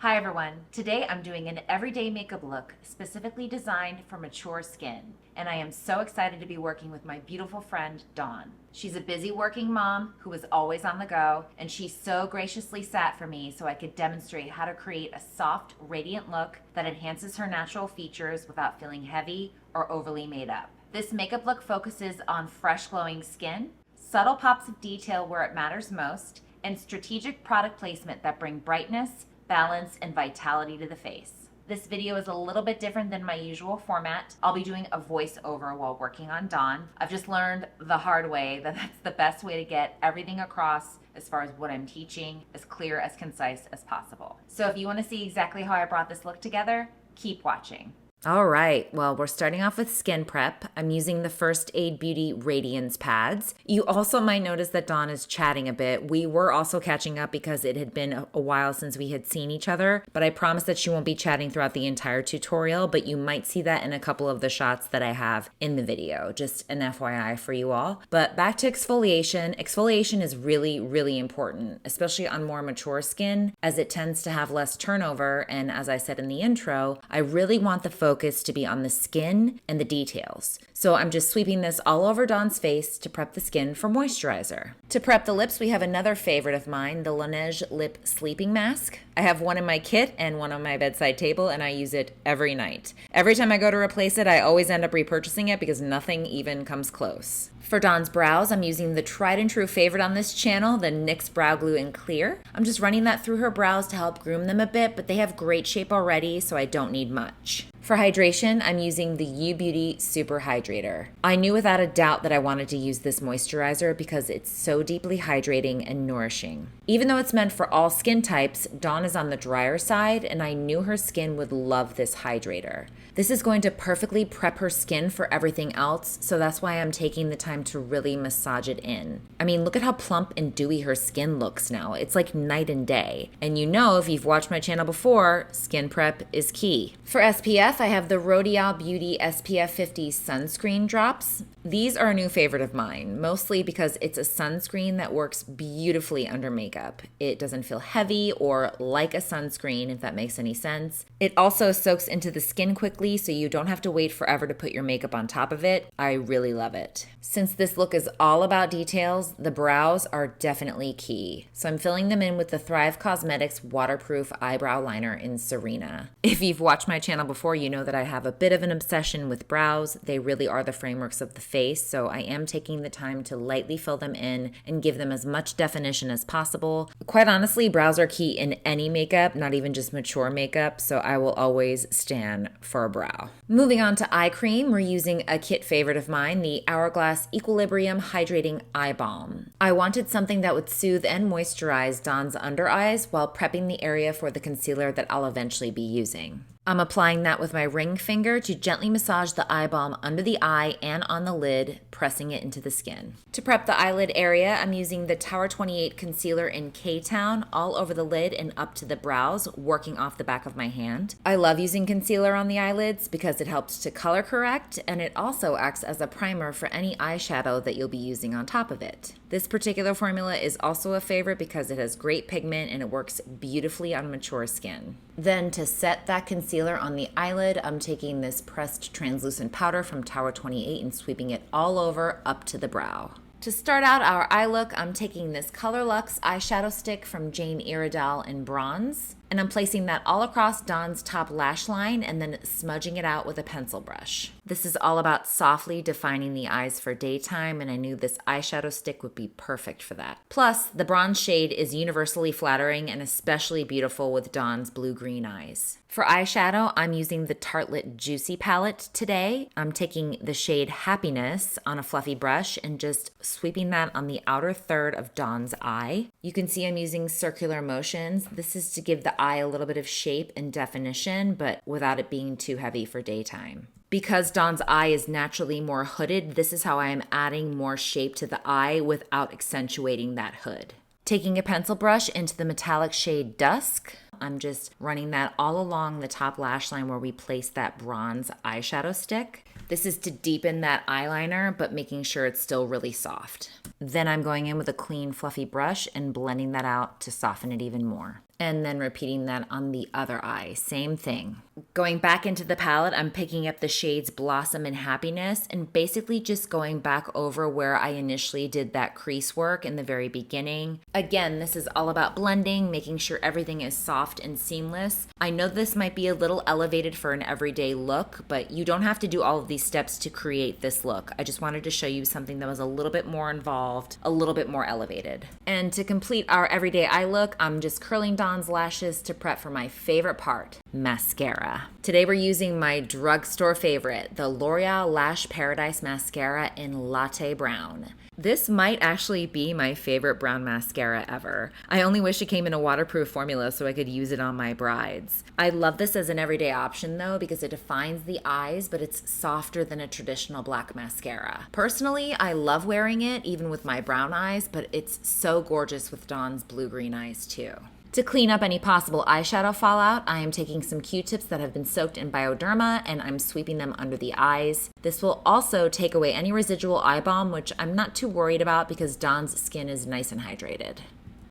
Hi everyone. Today I'm doing an everyday makeup look specifically designed for mature skin, and I am so excited to be working with my beautiful friend Dawn. She's a busy working mom who is always on the go, and she so graciously sat for me so I could demonstrate how to create a soft, radiant look that enhances her natural features without feeling heavy or overly made up. This makeup look focuses on fresh glowing skin, subtle pops of detail where it matters most, and strategic product placement that bring brightness, balance, and vitality to the face. This video is a little bit different than my usual format. I'll be doing a voiceover while working on Dawn. I've just learned the hard way that that's the best way to get everything across as far as what I'm teaching, as clear, as concise as possible. So if you want to see exactly how I brought this look together, keep watching. All right, well, we're starting off with skin prep. I'm using the First Aid Beauty Radiance pads. You also might notice that Dawn is chatting a bit. We were also catching up because it had been a while since we had seen each other, but I promise that she won't be chatting throughout the entire tutorial, but you might see that in a couple of the shots that I have in the video. Just an FYI for you all. But back to exfoliation. Exfoliation is really, really important, especially on more mature skin, as it tends to have less turnover, and as I said in the intro, I really want the focus to be on the skin and the details. So I'm just sweeping this all over Dawn's face to prep the skin for moisturizer. To prep the lips, we have another favorite of mine, the Laneige Lip Sleeping Mask. I have one in my kit and one on my bedside table, and I use it every night. Every time I go to replace it, I always end up repurchasing it because nothing even comes close. For Dawn's brows, I'm using the tried and true favorite on this channel, the NYX Brow Glue in Clear. I'm just running that through her brows to help groom them a bit, but they have great shape already, so I don't need much. For hydration, I'm using the U Beauty Super Hydrator. I knew without a doubt that I wanted to use this moisturizer because it's so deeply hydrating and nourishing. Even though it's meant for all skin types, Dawn is on the drier side, and I knew her skin would love this hydrator. This is going to perfectly prep her skin for everything else, so that's why I'm taking the time to really massage it in. I mean, look at how plump and dewy her skin looks now. It's like night and day. And you know, if you've watched my channel before, skin prep is key. For SPF, I have the L'Oreal Beauty SPF 50 sunscreen drops. These are a new favorite of mine, mostly because it's a sunscreen that works beautifully under makeup. It doesn't feel heavy or like a sunscreen, if that makes any sense. It also soaks into the skin quickly, so you don't have to wait forever to put your makeup on top of it. I really love it. Since this look is all about details, the brows are definitely key. So I'm filling them in with the Thrive Cosmetics Waterproof Eyebrow Liner in Serena. If you've watched my channel before, you know that I have a bit of an obsession with brows. They really are the frameworks of the face, so I am taking the time to lightly fill them in and give them as much definition as possible. Quite honestly, brows are key in any makeup, not even just mature makeup, so I will always stand for a brow. Moving on to eye cream, we're using a kit favorite of mine, the Hourglass Equilibrium Hydrating Eye Balm. I wanted something that would soothe and moisturize Dawn's under eyes while prepping the area for the concealer that I'll eventually be using. I'm applying that with my ring finger to gently massage the eye balm under the eye and on the lid, pressing it into the skin. To prep the eyelid area, I'm using the Tower 28 Concealer in K-Town all over the lid and up to the brows, working off the back of my hand. I love using concealer on the eyelids because it helps to color correct, and it also acts as a primer for any eyeshadow that you'll be using on top of it. This particular formula is also a favorite because it has great pigment and it works beautifully on mature skin. Then to set that concealer on the eyelid, I'm taking this pressed translucent powder from Tower 28 and sweeping it all over up to the brow. To start out our eye look, I'm taking this Color Luxe eyeshadow stick from Jane Iredale in bronze, and I'm placing that all across Dawn's top lash line and then smudging it out with a pencil brush. This is all about softly defining the eyes for daytime, and I knew this eyeshadow stick would be perfect for that. Plus, the bronze shade is universally flattering and especially beautiful with Dawn's blue-green eyes. For eyeshadow, I'm using the Tartelette Juicy palette today. I'm taking the shade Happiness on a fluffy brush and just sweeping that on the outer third of Dawn's eye. You can see I'm using circular motions. This is to give the eye a little bit of shape and definition, but without it being too heavy for daytime. Because Dawn's eye is naturally more hooded, this is how I am adding more shape to the eye without accentuating that hood. Taking a pencil brush into the metallic shade Dusk, I'm just running that all along the top lash line where we placed that bronze eyeshadow stick. This is to deepen that eyeliner, but making sure it's still really soft. Then I'm going in with a clean, fluffy brush and blending that out to soften it even more. And then repeating that on the other eye, same thing. Going back into the palette, I'm picking up the shades Blossom and Happiness and basically just going back over where I initially did that crease work in the very beginning. Again, this is all about blending, making sure everything is soft and seamless. I know this might be a little elevated for an everyday look, but you don't have to do all of these steps to create this look. I just wanted to show you something that was a little bit more involved, a little bit more elevated. And to complete our everyday eye look, I'm just curling Dawn's lashes to prep for my favorite part, mascara. Today we're using my drugstore favorite, the L'Oreal Lash Paradise Mascara in Latte Brown. This might actually be my favorite brown mascara ever. I only wish it came in a waterproof formula so I could use it on my brides. I love this as an everyday option though because it defines the eyes, but it's softer than a traditional black mascara. Personally, I love wearing it even with my brown eyes, but it's so gorgeous with Dawn's blue-green eyes too. To clean up any possible eyeshadow fallout, I am taking some Q-tips that have been soaked in Bioderma and I'm sweeping them under the eyes. This will also take away any residual eye balm, which I'm not too worried about because Dawn's skin is nice and hydrated.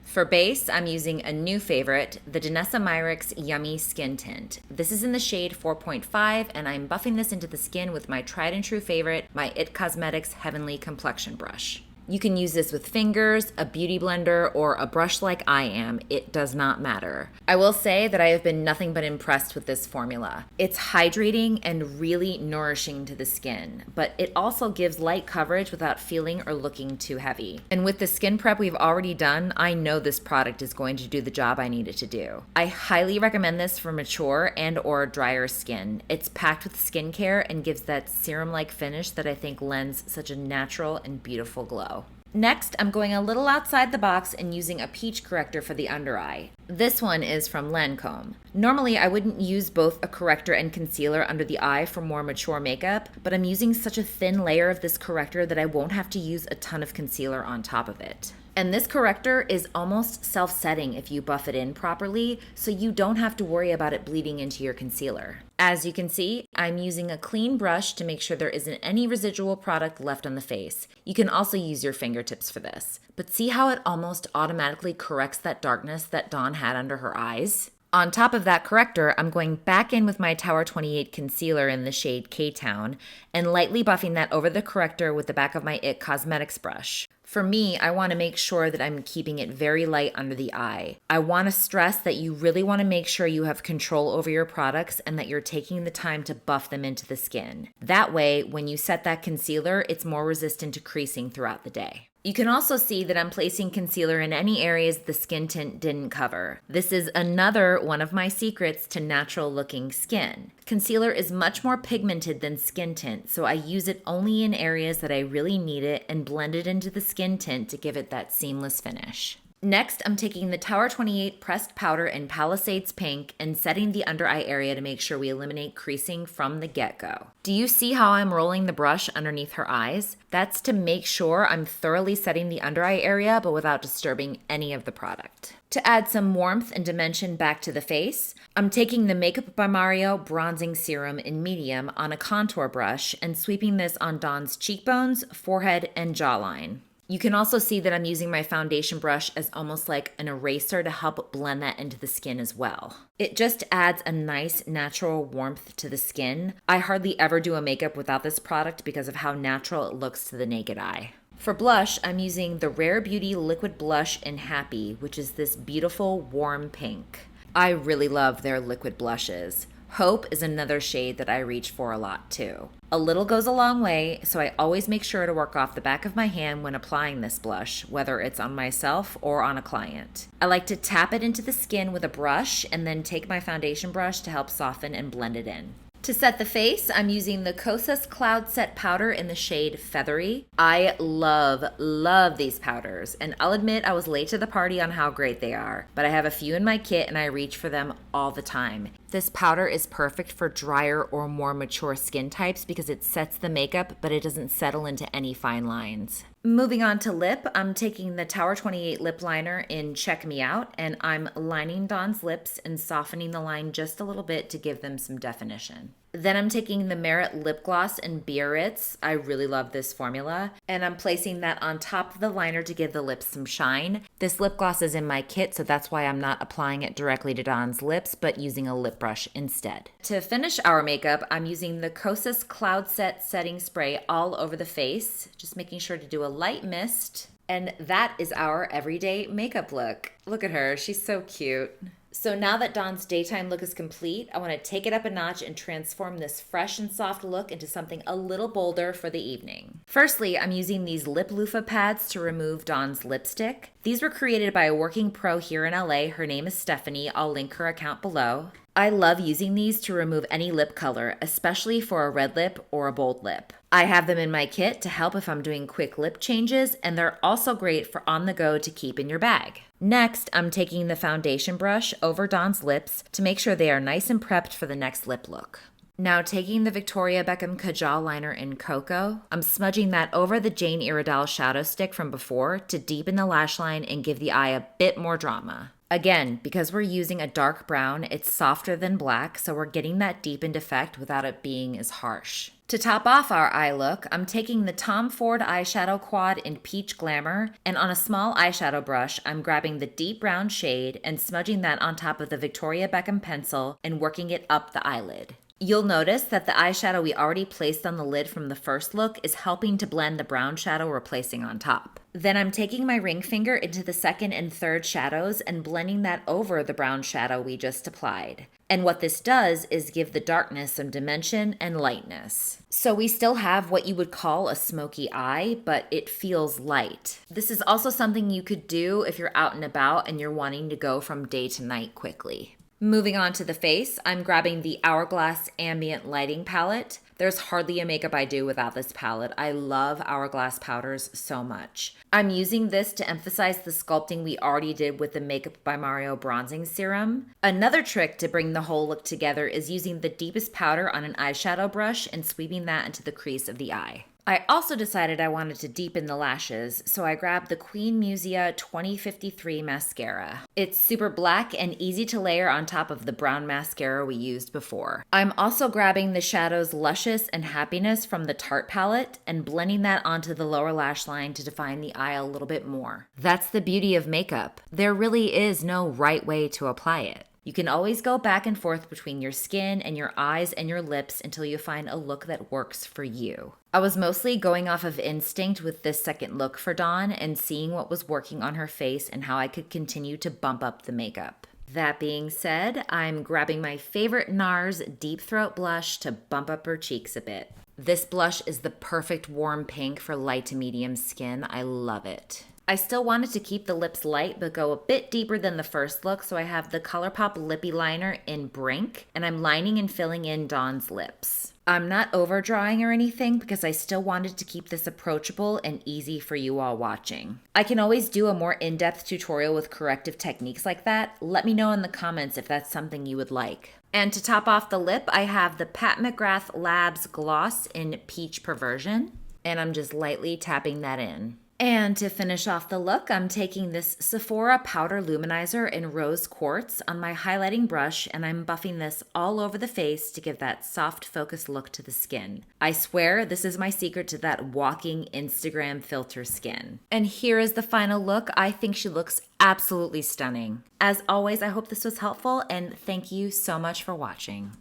For base, I'm using a new favorite, the Danessa Myricks Yummy Skin Tint. This is in the shade 4.5 and I'm buffing this into the skin with my tried and true favorite, my IT Cosmetics Heavenly Complexion Brush. You can use this with fingers, a beauty blender, or a brush like I am. It does not matter. I will say that I have been nothing but impressed with this formula. It's hydrating and really nourishing to the skin, but it also gives light coverage without feeling or looking too heavy. And with the skin prep we've already done, I know this product is going to do the job I need it to do. I highly recommend this for mature and or drier skin. It's packed with skincare and gives that serum-like finish that I think lends such a natural and beautiful glow. Next, I'm going a little outside the box and using a peach corrector for the under eye. This one is from Lancome. Normally, I wouldn't use both a corrector and concealer under the eye for more mature makeup, but I'm using such a thin layer of this corrector that I won't have to use a ton of concealer on top of it. And this corrector is almost self-setting if you buff it in properly, so you don't have to worry about it bleeding into your concealer. As you can see, I'm using a clean brush to make sure there isn't any residual product left on the face. You can also use your fingertips for this. But see how it almost automatically corrects that darkness that Dawn had under her eyes? On top of that corrector, I'm going back in with my Tower 28 concealer in the shade K-Town and lightly buffing that over the corrector with the back of my IT Cosmetics brush. For me, I want to make sure that I'm keeping it very light under the eye. I want to stress that you really want to make sure you have control over your products and that you're taking the time to buff them into the skin. That way, when you set that concealer, it's more resistant to creasing throughout the day. You can also see that I'm placing concealer in any areas the skin tint didn't cover. This is another one of my secrets to natural looking skin. Concealer is much more pigmented than skin tint, so I use it only in areas that I really need it and blend it into the skin tint to give it that seamless finish. Next, I'm taking the Tower 28 pressed powder in Palisades Pink and setting the under eye area to make sure we eliminate creasing from the get-go. Do you see how I'm rolling the brush underneath her eyes? That's to make sure I'm thoroughly setting the under eye area but without disturbing any of the product. To add some warmth and dimension back to the face, I'm taking the Makeup by Mario Bronzing Serum in medium on a contour brush and sweeping this on Dawn's cheekbones, forehead, and jawline. You can also see that I'm using my foundation brush as almost like an eraser to help blend that into the skin as well. It just adds a nice natural warmth to the skin. I hardly ever do a makeup without this product because of how natural it looks to the naked eye. For blush, I'm using the Rare Beauty Liquid Blush in Happy, which is this beautiful warm pink. I really love their liquid blushes. Hope is another shade that I reach for a lot too. A little goes a long way, so I always make sure to work off the back of my hand when applying this blush, whether it's on myself or on a client. I like to tap it into the skin with a brush and then take my foundation brush to help soften and blend it in. To set the face, I'm using the Kosas Cloud Set Powder in the shade Feathery. I love these powders, and I'll admit I was late to the party on how great they are, but I have a few in my kit and I reach for them all the time. This powder is perfect for drier or more mature skin types because it sets the makeup, but it doesn't settle into any fine lines. Moving on to lip, I'm taking the Tower 28 lip liner in Check Me Out, and I'm lining Dawn's lips and softening the line just a little bit to give them some definition. Then I'm taking the Merit Lip Gloss in Biarritz. I really love this formula. And I'm placing that on top of the liner to give the lips some shine. This lip gloss is in my kit, so that's why I'm not applying it directly to Dawn's lips, but using a lip brush instead. To finish our makeup, I'm using the Kosas Cloud Set Setting Spray all over the face, just making sure to do a light mist. And that is our everyday makeup look. Look at her, she's so cute. So now that Dawn's daytime look is complete, I want to take it up a notch and transform this fresh and soft look into something a little bolder for the evening. Firstly, I'm using these lip loofah pads to remove Dawn's lipstick. These were created by a working pro here in LA. Her name is Stephanie. I'll link her account below. I love using these to remove any lip color, especially for a red lip or a bold lip. I have them in my kit to help if I'm doing quick lip changes, and they're also great for on the go to keep in your bag. Next, I'm taking the foundation brush over Dawn's lips to make sure they are nice and prepped for the next lip look. Now taking the Victoria Beckham Kajal liner in Cocoa, I'm smudging that over the Jane Iredale shadow stick from before to deepen the lash line and give the eye a bit more drama. Again, because we're using a dark brown, it's softer than black, so we're getting that deepened effect without it being as harsh. To top off our eye look, I'm taking the Tom Ford eyeshadow quad in Peach Glamour, and on a small eyeshadow brush, I'm grabbing the deep brown shade and smudging that on top of the Victoria Beckham pencil and working it up the eyelid. You'll notice that the eyeshadow we already placed on the lid from the first look is helping to blend the brown shadow we're placing on top. Then I'm taking my ring finger into the second and third shadows and blending that over the brown shadow we just applied. And what this does is give the darkness some dimension and lightness. So we still have what you would call a smoky eye, but it feels light. This is also something you could do if you're out and about and you're wanting to go from day to night quickly. Moving on to the face, I'm grabbing the Hourglass Ambient Lighting Palette. There's hardly a makeup I do without this palette. I love Hourglass powders so much. I'm using this to emphasize the sculpting we already did with the Makeup by Mario Bronzing Serum. Another trick to bring the whole look together is using the deepest powder on an eyeshadow brush and sweeping that into the crease of the eye. I also decided I wanted to deepen the lashes, so I grabbed the Queen Musia 2053 mascara. It's super black and easy to layer on top of the brown mascara we used before. I'm also grabbing the shadows Luscious and Happiness from the Tarte palette and blending that onto the lower lash line to define the eye a little bit more. That's the beauty of makeup. There really is no right way to apply it. You can always go back and forth between your skin and your eyes and your lips until you find a look that works for you. I was mostly going off of instinct with this second look for Dawn and seeing what was working on her face and how I could continue to bump up the makeup. That being said, I'm grabbing my favorite NARS Deep Throat blush to bump up her cheeks a bit. This blush is the perfect warm pink for light to medium skin. I love it. I still wanted to keep the lips light but go a bit deeper than the first look, so I have the ColourPop Lippy Liner in Brink, and I'm lining and filling in Dawn's lips. I'm not overdrawing or anything because I still wanted to keep this approachable and easy for you all watching. I can always do a more in-depth tutorial with corrective techniques like that. Let me know in the comments if that's something you would like. And to top off the lip, I have the Pat McGrath Labs Gloss in Peach Perversion, and I'm just lightly tapping that in. And to finish off the look, I'm taking this Sephora Powder Luminizer in Rose Quartz on my highlighting brush, and I'm buffing this all over the face to give that soft focused look to the skin. I swear this is my secret to that walking Instagram filter skin. And here is the final look. I think she looks absolutely stunning. As always, I hope this was helpful, and thank you so much for watching.